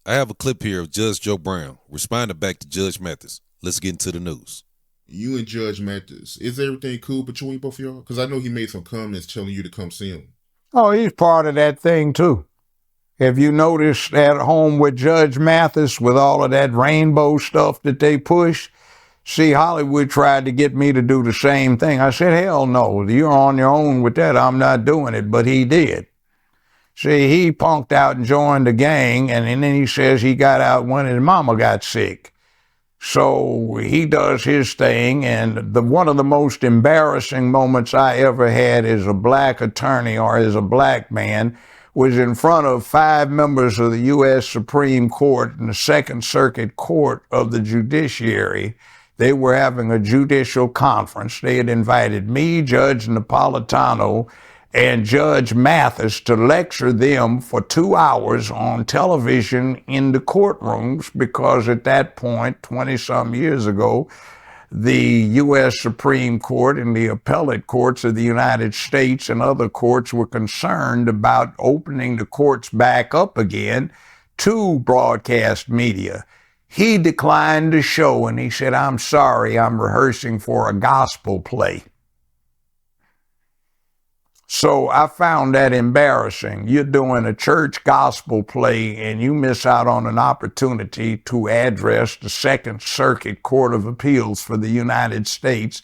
I have a clip here of Judge Joe Brown responding back to Judge Mathis. Let's get into the news. You and Judge Mathis, is everything cool between both of y'all? Because I know he made some comments telling you to come see him. Oh, he's part of that thing too. Have you noticed at home with Judge Mathis with all of that rainbow stuff that they push? See, Hollywood tried to get me to do the same thing. I said, hell no, you're on your own with that. I'm not doing it, but he did. See, he punked out and joined the gang, and then he says he got out when his mama got sick. So he does his thing, and one of the most embarrassing moments I ever had as a black attorney or as a black man was in front of 5 members of the U.S. Supreme Court and the Second Circuit Court of the Judiciary. They were having a judicial conference. They had invited me, Judge Napolitano, and Judge Mathis to lecture them for 2 hours on television in the courtrooms, because at that point, 20-some years ago, the U.S. Supreme Court and the appellate courts of the United States and other courts were concerned about opening the courts back up again to broadcast media. He declined the show and he said, "I'm sorry, I'm rehearsing for a gospel play." So I found that embarrassing. You're doing a church gospel play and you miss out on an opportunity to address the Second Circuit Court of Appeals for the United States.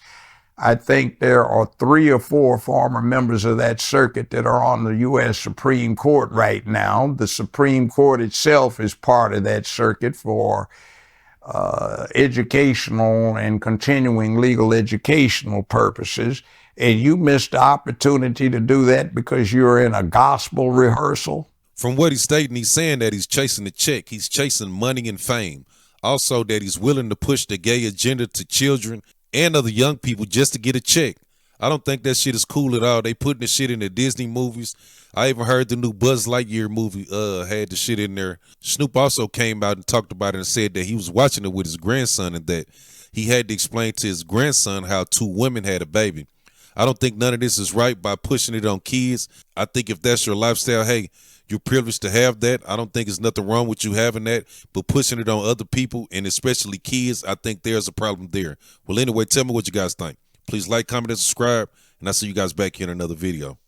I think there are 3 or 4 former members of that circuit that are on the U.S. Supreme Court right now. The Supreme Court itself is part of that circuit for educational and continuing legal educational purposes. And you missed the opportunity to do that because you're in a gospel rehearsal? From what he's stating, he's saying that he's chasing the check. He's chasing money and fame. Also, that he's willing to push the gay agenda to children and other young people just to get a check. I don't think that shit is cool at all. They putting the shit in the Disney movies. I even heard the new Buzz Lightyear movie had the shit in there. Snoop also came out and talked about it and said that he was watching it with his grandson and that he had to explain to his grandson how 2 women had a baby. I don't think none of this is right by pushing it on kids. I think if that's your lifestyle, hey, you're privileged to have that. I don't think there's nothing wrong with you having that, but pushing it on other people and especially kids, I think there's a problem there. Well, anyway, tell me what you guys think. Please like, comment, and subscribe, and I'll see you guys back here in another video.